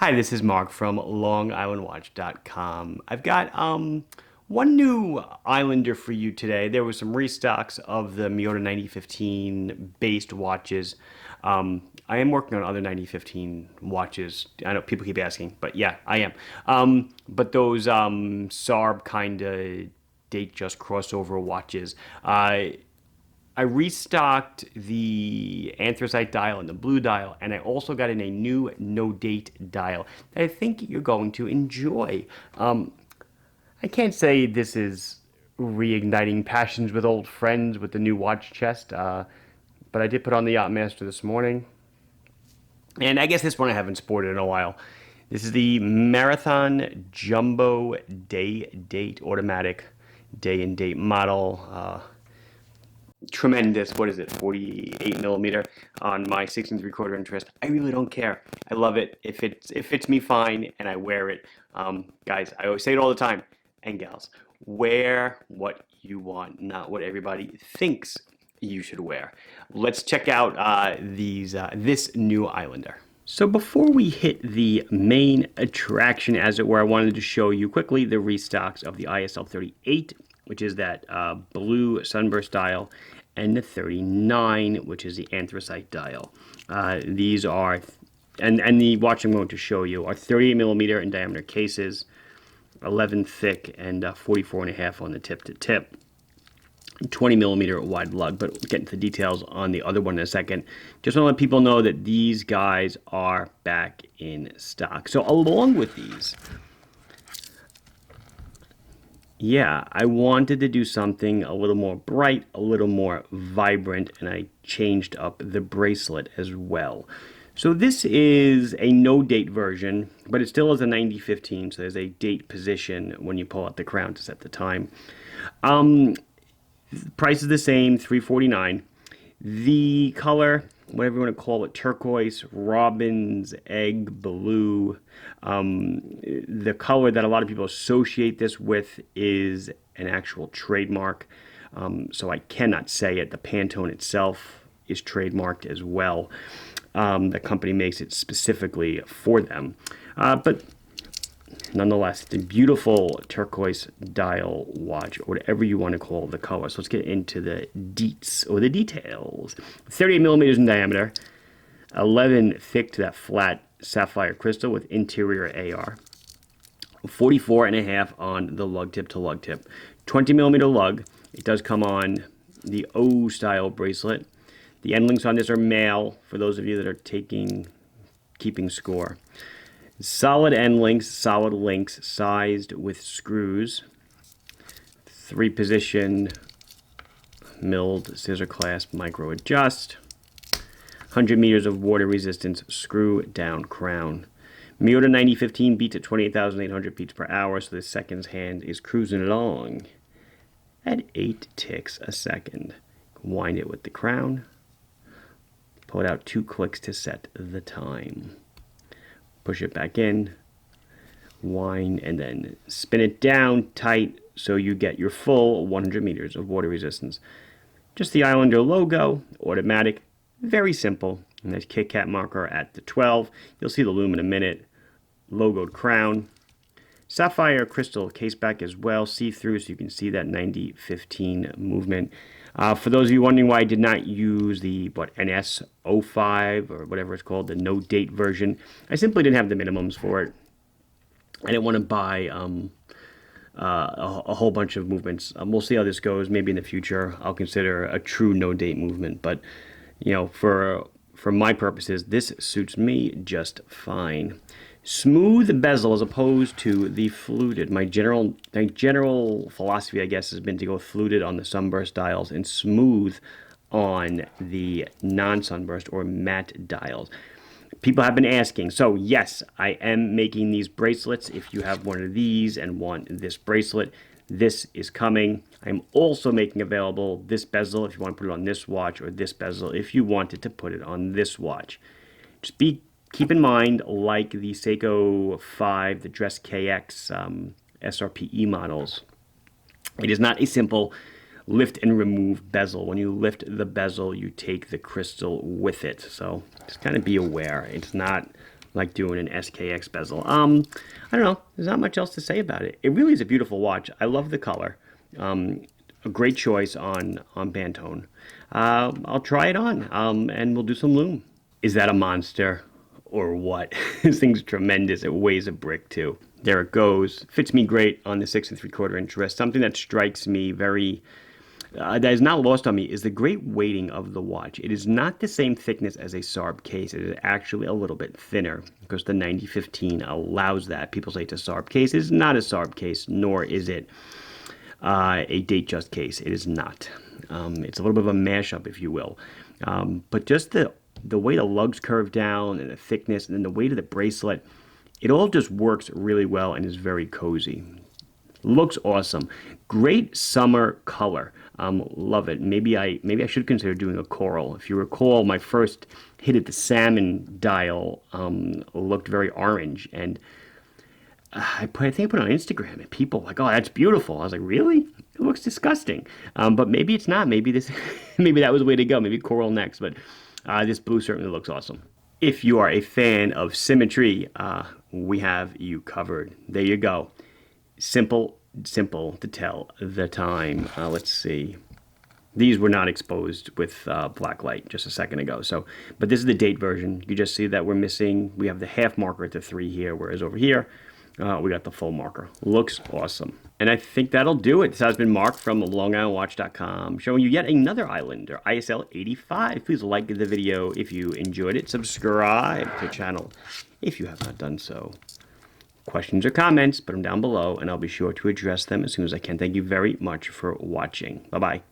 Hi, this is Mark from LongIslandWatch.com. I've got one new Islander for you today. There was some restocks of the Miyota 9015 based watches. I am working on other 9015 watches. I know people keep asking, but yeah, I am. But those SARB kind of date just crossover watches. I restocked the anthracite dial and the blue dial, and I also got in a new no date dial that I think you're going to enjoy. I can't say this is reigniting passions with old friends with the new watch chest, but I did put on the Yachtmaster this morning, and I guess this one I haven't sported in a while. This is the Marathon Jumbo Day Date Automatic Day and Date model. Tremendous, what is it, 48 millimeter on my 16 3/4 interest. I really don't care. I love it. If it fits me, fine, and I wear it. Guys, I always say it all the time, and gals, wear what you want, not what everybody thinks you should wear. Let's check out this new Islander. So before we hit the main attraction, as it were, I wanted to show you quickly the restocks of the ISL 38, which is that blue sunburst dial, and the 39, which is the anthracite dial. These are, and the watch I'm going to show you are 38 millimeter in diameter cases, 11 thick, and 44 and a half on the tip to tip. 20 millimeter wide lug, but we'll get into the details on the other one in a second. Just want to let people know that these guys are back in stock. So along with these, yeah, I wanted to do something a little more bright, a little more vibrant, and I changed up the bracelet as well. So this is a no-date version, but it still is a 9015, so there's a date position when you pull out the crown to set the time. Price is the same, $349. The color, whatever you want to call it, turquoise, robin's egg blue. The color that a lot of people associate this with is an actual trademark. So I cannot say it. The Pantone itself is trademarked as well. The company makes it specifically for them. But nonetheless, it's a beautiful turquoise dial watch, or whatever you want to call the color. So let's get into the deets, or the details. 38 millimeters in diameter, 11 thick to that flat sapphire crystal with interior AR, 44 and a half on the lug tip to lug tip, 20 millimeter lug. It does come on the O style bracelet. The end links on this are male, for those of you that are keeping score. Solid end links, solid links, sized with screws. 3-position milled scissor clasp micro adjust. 100 meters of water resistance screw down crown. Miyota 9015 beats at 28,800 beats per hour, so the seconds hand is cruising along at 8 ticks a second. Wind it with the crown. Pull it out 2 clicks to set the time. Push it back in, wind, and then spin it down tight so you get your full 100 meters of water resistance. Just the Islander logo, automatic, very simple. And there's Kit Kat marker at the 12. You'll see the lume in a minute. Logoed crown. Sapphire crystal case back as well, see-through, so you can see that 9015 movement. For those of you wondering why I did not use the NS05 or whatever it's called, the no date version, I simply didn't have the minimums for it. I didn't want to buy a whole bunch of movements. We'll see how this goes. Maybe in the future I'll consider a true no date movement, but you know, for my purposes, this suits me just fine. Smooth bezel as opposed to the fluted. My general philosophy, I guess, has been to go fluted on the sunburst dials and smooth on the non-sunburst or matte dials. People have been asking, so yes, I am making these bracelets. If you have one of these and want this bracelet, this is coming. I'm also making available this bezel if you want to put it on this watch, or this bezel if you wanted to put it on this watch. Just keep in mind, like the Seiko 5, the Dress KX SRPE models, it is not a simple lift and remove bezel. When you lift the bezel, you take the crystal with it. So just kind of be aware. It's not like doing an SKX bezel. I don't know. There's not much else to say about it. It really is a beautiful watch. I love the color. A great choice on Pantone. I'll try it on, and we'll do some lume. Is that a monster or what? This thing's tremendous. It weighs a brick too. There it goes. Fits me great on the 6 3/4 inch wrist. Something that strikes me very, that is not lost on me, is the great weighting of the watch. It is not the same thickness as a SARB case. It is actually a little bit thinner because the 9015 allows that. People say it's a SARB case. It is not a SARB case, nor is it a Datejust case. It is not. It's a little bit of a mashup, if you will. But just the way the lugs curve down and the thickness and then the weight of the bracelet, it all just works really well and is very cozy. Looks awesome. Great summer color. Love it. Maybe I should consider doing a coral. If you recall, my first hit at the salmon dial looked very orange, and I think I put it on Instagram, and people were like, "Oh, that's beautiful." I was like, "Really? It looks disgusting." But maybe it's not. Maybe maybe that was the way to go. Maybe coral next. But this blue certainly looks awesome. If you are a fan of symmetry, we have you covered. There you go. Simple to tell the time. Let's see. These were not exposed with black light just a second ago. But this is the date version. You just see that we're missing. We have the half marker at the 3 here, whereas over here we got the full marker. Looks awesome. And I think that'll do it. This has been Mark from LongIslandWatch.com, showing you yet another Islander, ISL 85. Please like the video if you enjoyed it. Subscribe to the channel if you have not done so. Questions or comments, put them down below, and I'll be sure to address them as soon as I can. Thank you very much for watching. Bye-bye.